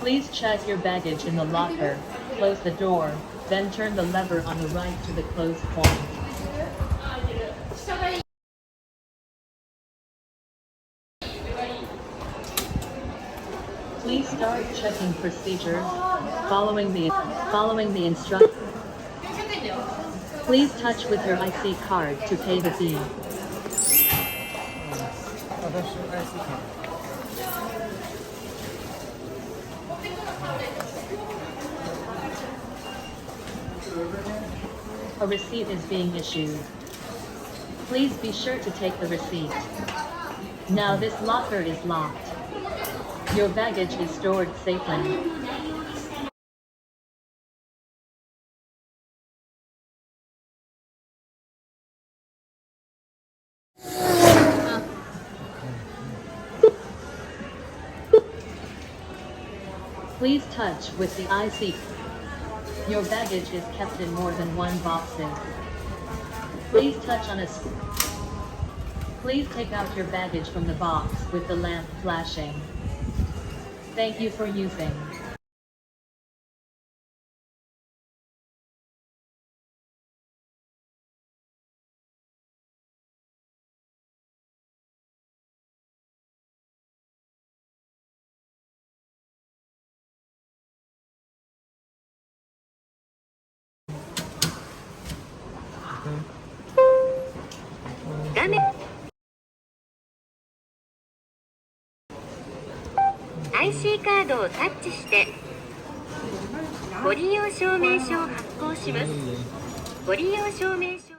Please check your baggage in the locker. Close the door, then turn the lever on the right to the close point. Please start checking procedures, following the instructions. Please touch with your IC card to pay the fee. A receipt is being issued. Please be sure to take the receipt. Now this locker is locked. Your baggage is stored safely. Please touch with the IC. Your baggage is kept in more than one boxes. Please touch on a. Please take out your baggage from the box with the lamp flashing. Thank you for using. IC カードをタッチしてご利用証明書を発行します。ご利用証明書